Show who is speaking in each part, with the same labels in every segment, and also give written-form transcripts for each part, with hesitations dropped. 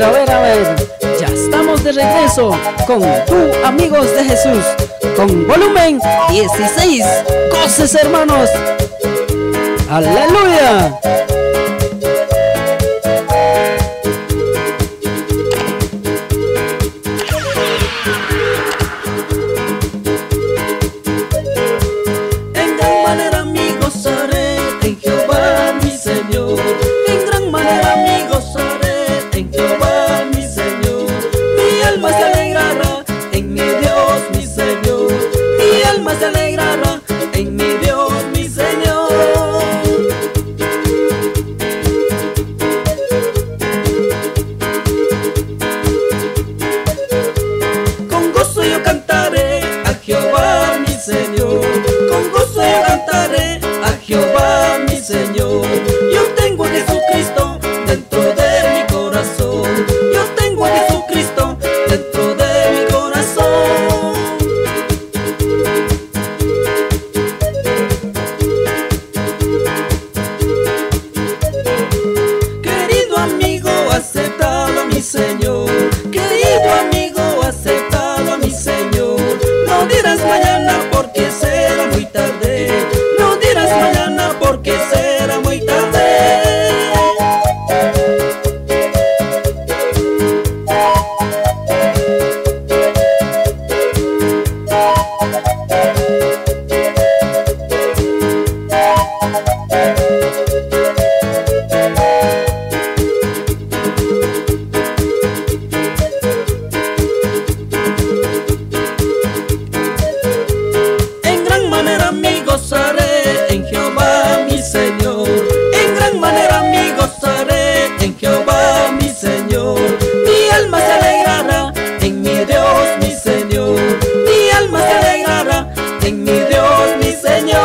Speaker 1: a ver, ya estamos de regreso con tu Amigos de Jesús, con volumen 16. ¡Goces, hermanos! ¡Aleluya!
Speaker 2: En gran manera mi gozaré en Jehová mi Señor. En gran manera mi gozaré en Jehová mi Señor. Mi alma se alegrará en mi Dios mi Señor. Mi alma se alegrará en mi Dios mi Señor. Con gozo yo cantaré a Jehová mi Señor. Con gozo yo cantaré a Jehová mi Señor. Yo tengo a Jesucristo dentro de mi corazón. Yo tengo a Jesucristo dentro de mi corazón. Querido amigo, aceptalo a mi Señor. Querido amigo, aceptalo a mi Señor. No dirás mañana porque será muy tarde. No dirás mañana porque será muy tarde. En gran manera mi gozaré en Jehová mi Señor. En gran manera mi gozaré en Jehová mi Señor. Mi alma se alegrará en mi Dios mi Señor. Mi alma se alegrará en mi Dios mi Señor.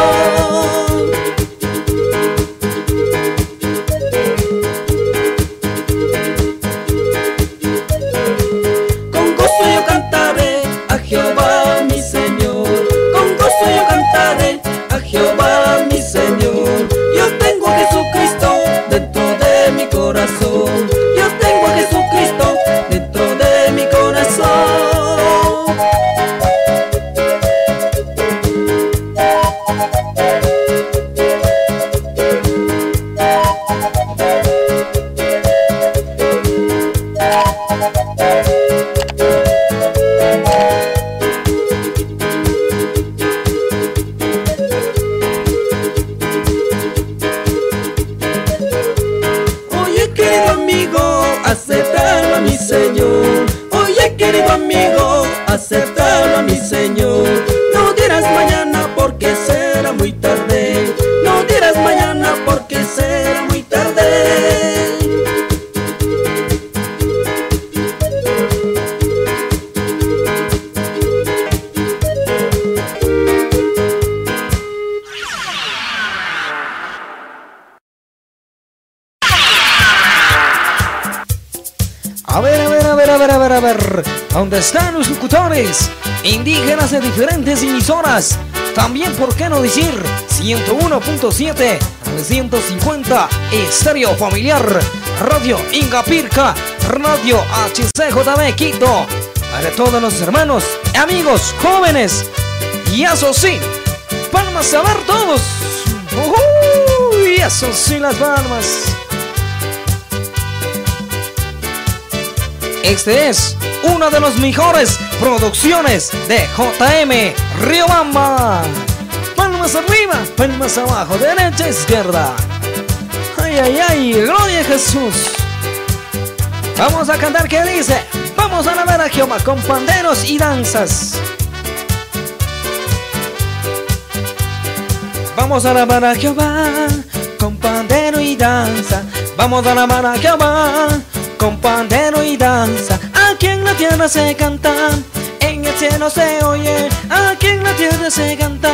Speaker 2: Con gozo yo cantaré a Jehová mi Señor. Con gozo yo cantaré a Jehová mi Señor. Yo tengo a Jesucristo dentro de mi corazón. Yo tengo a Jesucristo dentro de mi corazón. Oye, querido amigo, aceptalo a mi Señor. Oye, querido amigo, aceptalo a mi Señor. No dirás mañana porque será muy tarde. No dirás mañana porque será muy tarde.
Speaker 3: A ver, ¿dónde están los locutores indígenas de diferentes emisoras? También, ¿por qué no decir 101.7, 350, Estéreo Familiar, Radio Ingapirca, Radio HCJB Quito? Para todos los hermanos, amigos, jóvenes, y eso sí, palmas a ver todos. Y eso sí, las palmas. Este es una de las mejores producciones de JM Riobamba. Palmas arriba, palmas abajo, derecha, izquierda. Ay, ay, ay, gloria a Jesús. Vamos a cantar, ¿qué dice? Vamos a alabar a Jehová con panderos y danzas. Vamos a alabar a Jehová con pandero y danza. Vamos a alabar a Jehová con pandero y danza. Aquí en la tierra se canta, en el cielo se oye. Aquí en la tierra se canta,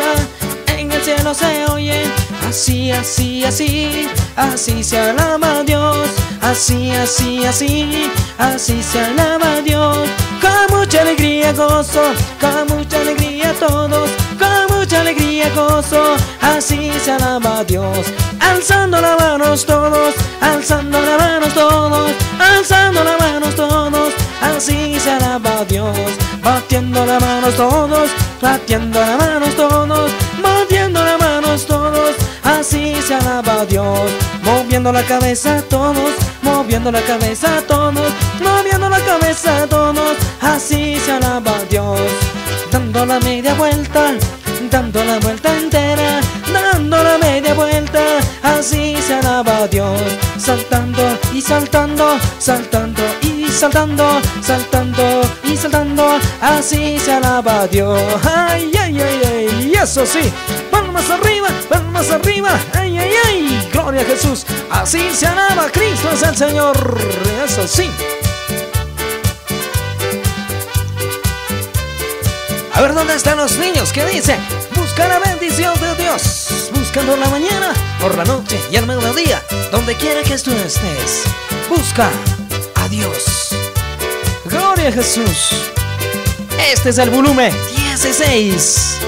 Speaker 3: en el cielo se oye. Así, así, así, así se alaba a Dios. Así, así, así, así se alaba a Dios. Con mucha alegría gozo, con mucha alegría todos, con mucha alegría gozo. Así se alaba a Dios. Alzando las manos todos, alzando las manos todos, alzando las manos manos todos, así se alaba a Dios. Batiendo las manos todos, batiendo las manos todos, batiendo las manos todos, así se alaba a Dios. Moviendo la cabeza todos, moviendo la cabeza todos, moviendo la cabeza todos, así se alaba a Dios. Dando la media vuelta, dando la vuelta entera, dando la media vuelta, así se alaba a Dios. Saltando y saltando, saltando y saltando, saltando y saltando, así se alaba a Dios. Ay, ay, ay, ay, eso sí, palmas arriba, ay, ay, ay, gloria a Jesús, así se alaba, Cristo es el Señor, eso sí. A ver, ¿dónde están los niños? ¿Qué dice? Busca la bendición de Dios, buscando la mañana, por la noche y al mediodía, donde quiera que tú estés. Busca a Dios. Gloria a Jesús. Este es el volumen 16.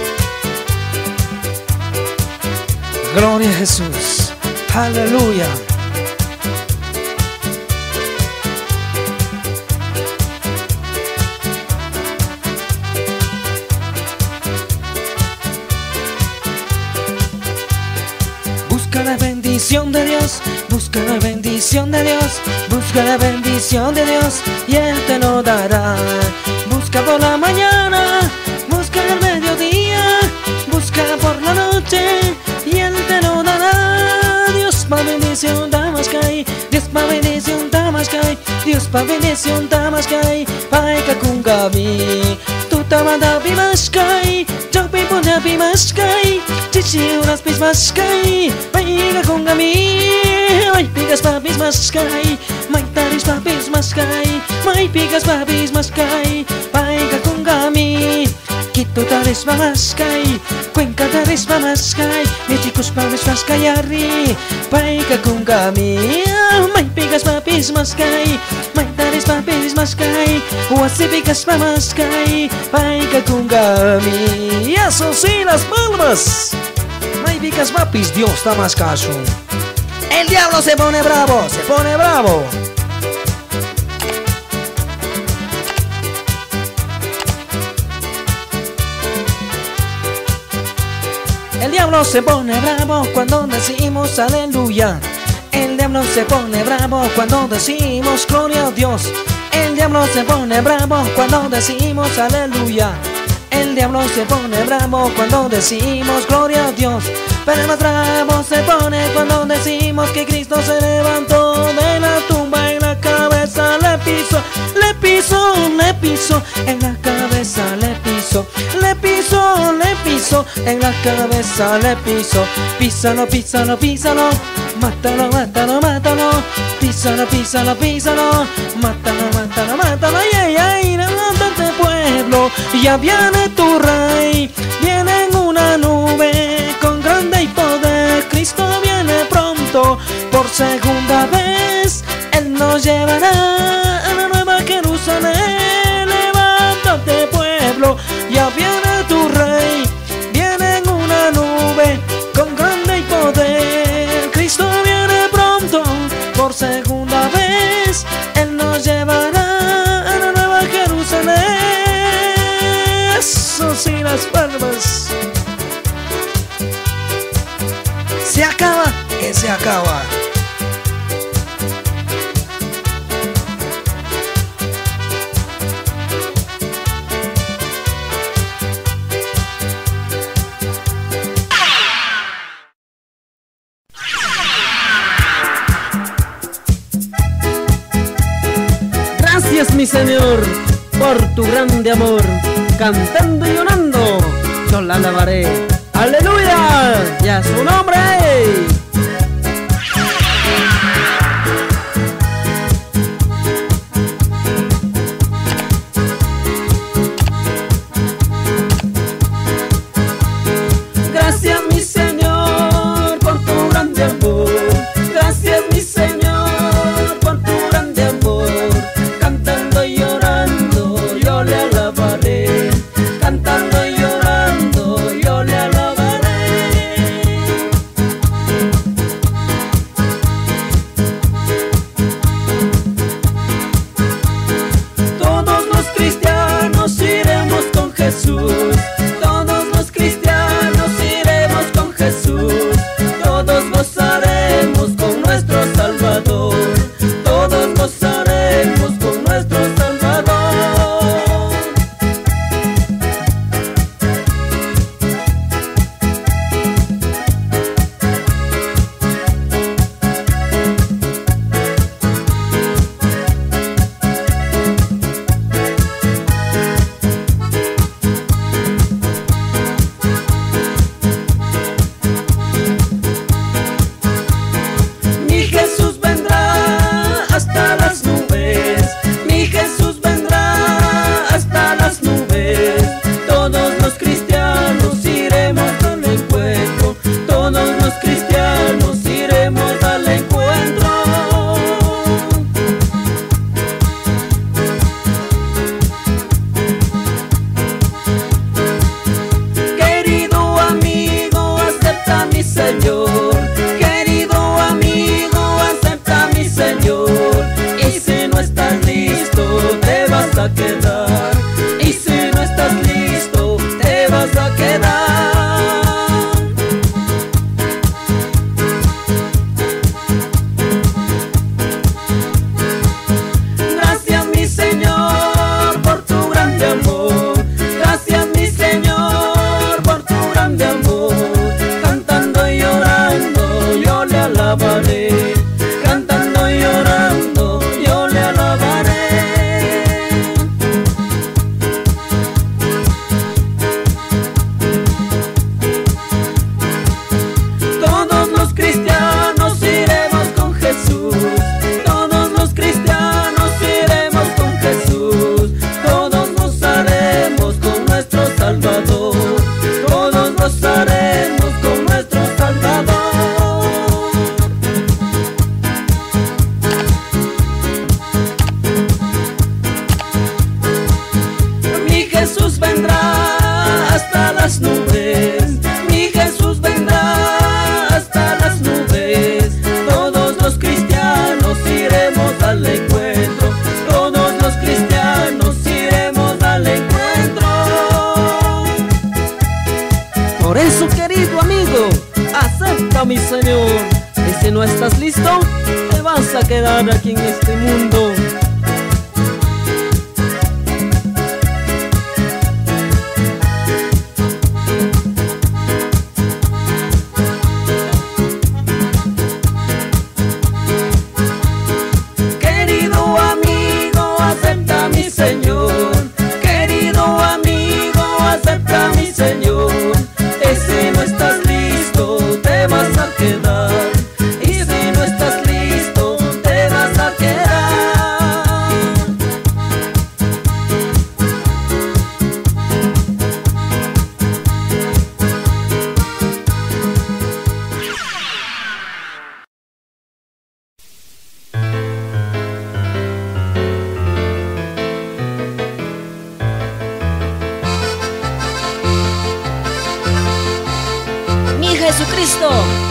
Speaker 3: Gloria a Jesús. Aleluya. Busca la bendición de Dios, busca la bendición de Dios, busca la bendición de Dios y Él te lo dará. Busca por la mañana, busca al mediodía, busca por la noche y Él te lo dará. Dios pa' bendición Damaskai, Dios pa' bendición Damaskai, Dios pa' bendición Damaskai, Paika Kungami, Tutamada Bimaskai, Jopi Punya Bimaskai, Chichi unas Bismaskai, Paika Kungami, Mai Pigas Papis Maskai, Mai Taris Papis Maskai, Mai Pigas Papis Maskai, Paika Kungami, Quito Taris Maskai, Cuenca Taris Maskai, Michicus Papis Maskayari, Paika Kungami, Mai Pigas Papis Maskai, Mai Taris Papis Maskai, Huasipigas Maskai, Paika Kungami. Y eso sí, las palmas. Mai Pigas Papis, Dios da más caso. El diablo se pone bravo, se pone bravo. El diablo se pone bravo cuando decimos aleluya. El diablo se pone bravo cuando decimos gloria a Dios. El diablo se pone bravo cuando decimos aleluya. El diablo se pone bravo cuando decimos gloria a Dios. Pero más bravo se pone cuando decimos que Cristo se levantó de la tumba. En la cabeza le piso, le piso, le piso. En la cabeza le piso, le piso, le piso. En la cabeza le piso. Písalo, písalo, písalo. Mátalo, mátalo, mátalo. Písalo, písalo, písalo. Mátalo, mátalo, mátalo. Ay, ay, ay, levántate pueblo. Ya viene tu rey. Viene en una nube con grande y poder. Cristo viene pronto por segunda vez. Él nos llevará a la nueva Jerusalén. Levántate pueblo. Ya viene tu rey. Viene en una nube con grande y poder. Cristo viene pronto por segunda vez. Él nos llevará a la nueva Jerusalén. Eso sí, las palmas. Se acaba, que se acaba.
Speaker 1: Gracias, mi Señor, por tu grande amor. Cantando y llorando, yo la alabaré. ¡Aleluya! ¡Y a su nombre! Gracias, mi Señor, por tu grande amor. Gracias, mi Señor, por tu grande amor. Cantando y llorando, yo le alabaré. Cantando y llorando, yo le alabaré. cristianos iremos al encuentro. Querido amigo, acepta mi Señor. Querido amigo, acepta mi Señor. Y si no estás listo, te vas a quedar. Y si no estás listo, te vas a quedar. Gracias mi Señor por tu grande amor. Gracias mi Señor por tu grande amor. Cantando y llorando yo le alabaré. Cantando y llorando yo le alabaré. Todos los cristianos iremos con Jesús. Todos los cristianos iremos con Jesús. Todos gozaremos con nuestro Salvador. Todos gozaremos con nuestro Salvador. Mi Jesús vendrá hasta las nubes. Mi Jesús vendrá hasta las nubes. Todos los cristianos iremos al encuentro. Todos los cristianos iremos al encuentro.
Speaker 2: Por eso, querido amigo, acepta mi Señor. Y si no estás listo, te vas a quedar aquí en este mundo.
Speaker 1: Querido amigo, acepta mi Señor. Querido amigo, acepta mi Señor. Y si no estás listo, te vas a quedar. Y si no estás listo, te vas a quedar.
Speaker 4: Mi Jesucristo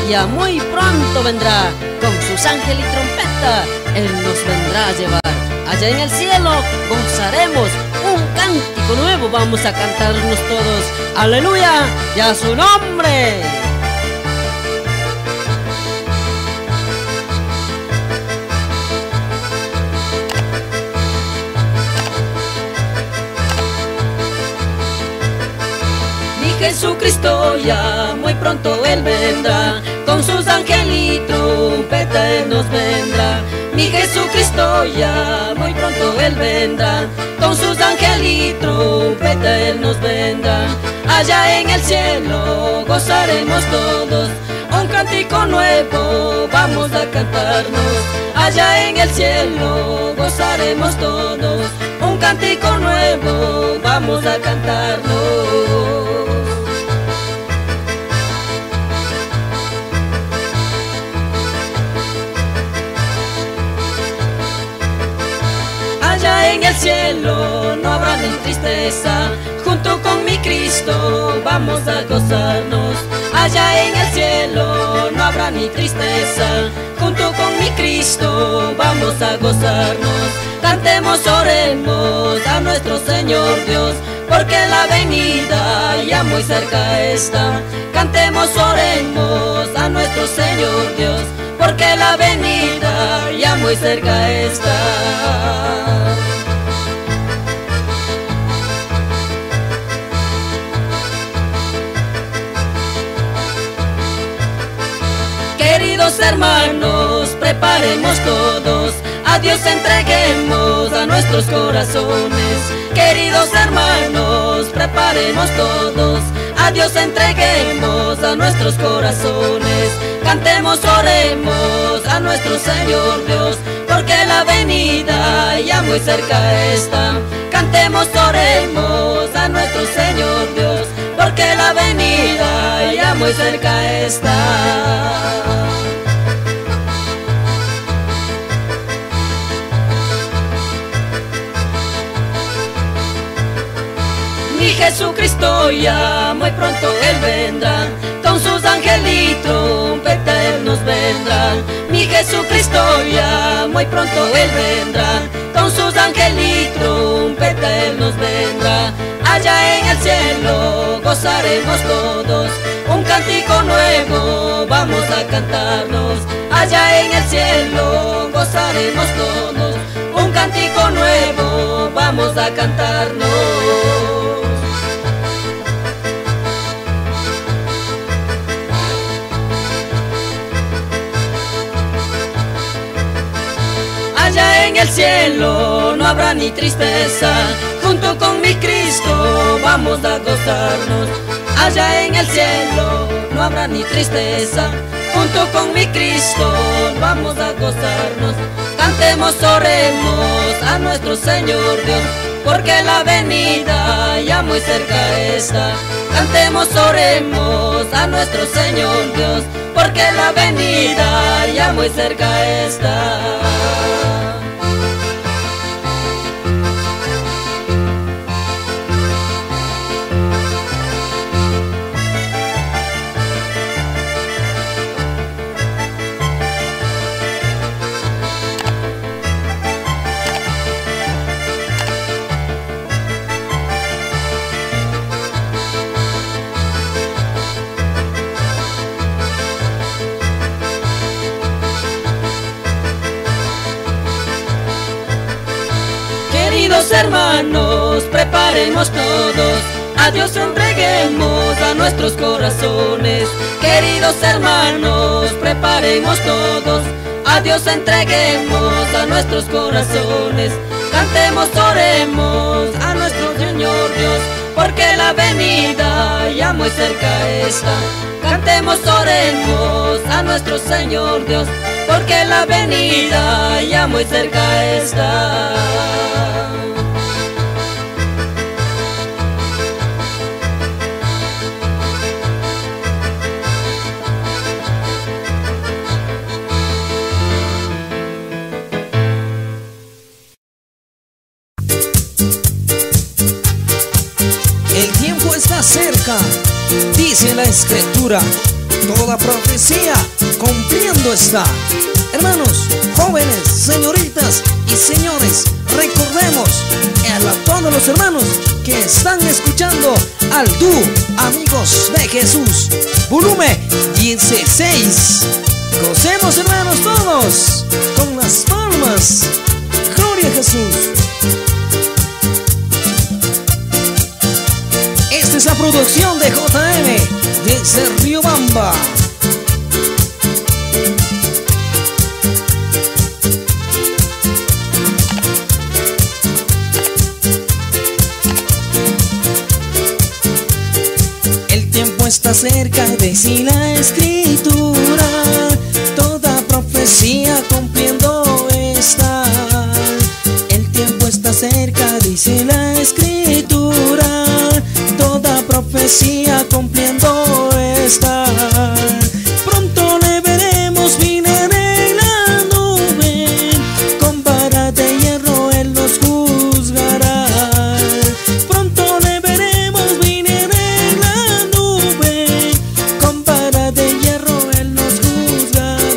Speaker 4: ya muy pronto vendrá, con sus ángeles y trompeta, Él nos vendrá a llevar. Allá en el cielo gozaremos, un cántico nuevo vamos a cantarnos todos. ¡Aleluya! ¡Y a su nombre!
Speaker 1: Mi Jesucristo ya muy pronto Él vendrá, con sus ángeles y trompeta Él nos vendrá. Mi Jesucristo ya muy pronto Él vendrá, con sus ángeles y trompeta Él nos vendrá. Allá en el cielo gozaremos todos, un cántico nuevo vamos a cantarnos. Allá en el cielo gozaremos todos, un cántico nuevo vamos a cantarnos. Allá en el cielo no habrá ni tristeza, junto con mi Cristo vamos a gozarnos. Allá en el cielo no habrá ni tristeza, junto con mi Cristo vamos a gozarnos. Cantemos, oremos a nuestro Señor Dios, porque la venida ya muy cerca está. Cantemos, oremos a nuestro Señor Dios, porque la venida ya muy cerca está. Queridos hermanos, preparemos todos, a Dios entreguemos a nuestros corazones. Queridos hermanos, preparemos todos, a Dios entreguemos a nuestros corazones. Cantemos, oremos a nuestro Señor Dios, porque la venida ya muy cerca está. Cantemos, oremos a nuestro Señor Dios, porque
Speaker 4: porque la venida ya muy cerca está. Mi Jesucristo ya muy pronto Él vendrá, con sus ángeles y trompeta Él nos vendrá. Mi Jesucristo ya muy pronto Él vendrá, con sus ángeles y trompeta Él nos vendrá. Allá en el cielo gozaremos todos, un cántico nuevo vamos a cantarnos. Allá en el cielo gozaremos todos, un cántico nuevo vamos a cantarnos. Allá en el cielo no habrá ni tristeza, junto con mi Cristo vamos a gozarnos. Allá en el cielo no habrá ni tristeza, junto con mi Cristo vamos a gozarnos. Cantemos, oremos a nuestro Señor Dios, porque la venida ya muy cerca está. Cantemos, oremos a nuestro Señor Dios, porque la venida ya muy cerca está. Queridos hermanos, preparemos todos, a Dios entreguemos a nuestros corazones. Queridos hermanos, preparemos todos, a Dios entreguemos a nuestros corazones. Cantemos, oremos a nuestro Señor Dios, porque la venida ya muy cerca está. Cantemos, oremos a nuestro Señor Dios, porque la venida ya muy cerca está.
Speaker 3: El tiempo está cerca, dice la Escritura, toda profecía cumpliendo está. Hermanos, jóvenes, señoritas y señores, recordemos a todos los hermanos que están escuchando al dúo Amigos de Jesús, volumen 16. Gocemos, hermanos, todos con las palmas. Gloria a Jesús. Esta es la producción de JM desde Riobamba. El tiempo está cerca, dice la Escritura, toda profecía cumpliendo está. El tiempo está cerca, dice la Escritura, toda profecía cumpliendo está. Pronto le veremos venir en la nube, con vara de hierro Él nos juzgará. Pronto le veremos venir en la nube, con vara de hierro Él nos juzgará.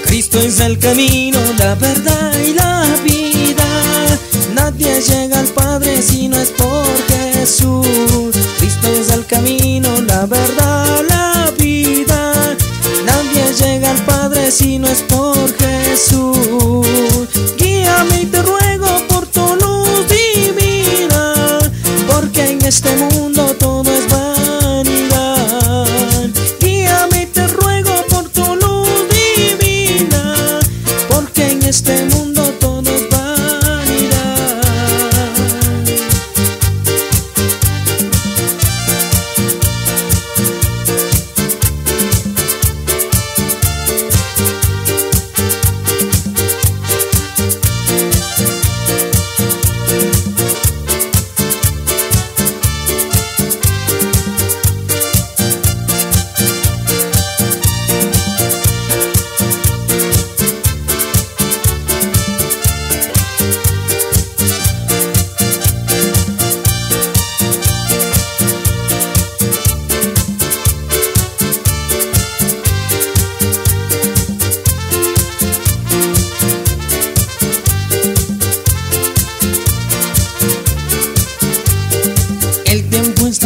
Speaker 3: Cristo es el camino, la verdad y la vida. Nadie llega al Padre si no es por Jesús. Cristo es el camino, la verdad, la vida. Nadie llega al Padre si no es por Jesús. Guíame y te ruego por tu luz divina, porque en este mundo todo es vanidad. Guíame y te ruego por tu luz divina, porque en este mundo todo es vanidad.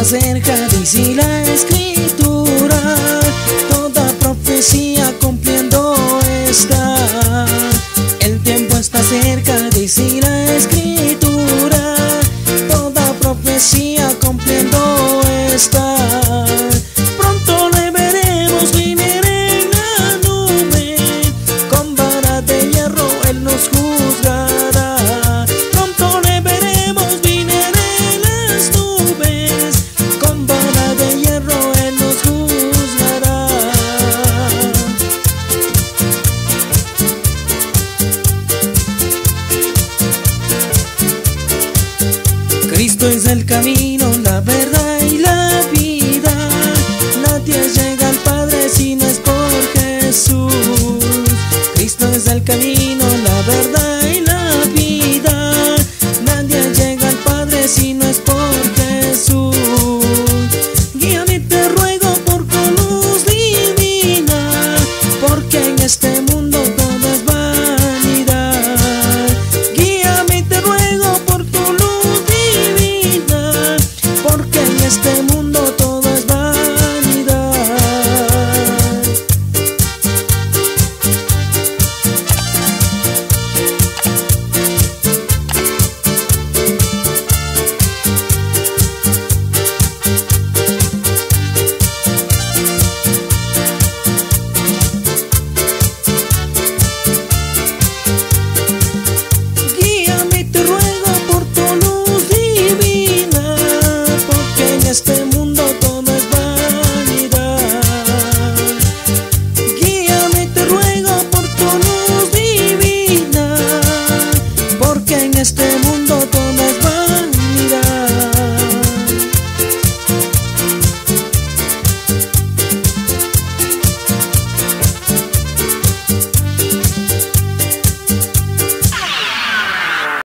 Speaker 3: cerca, dice la escritura, toda profecía cumpliendo está. El tiempo está cerca, dice la escritura, toda profecía cumpliendo está. Pronto le veremos venir en la nube, con vara de hierro Él nos juzgará. Pronto le veremos venir en las nubes, con vara de hierro Él nos juzgará. Cristo es el camino, la verdad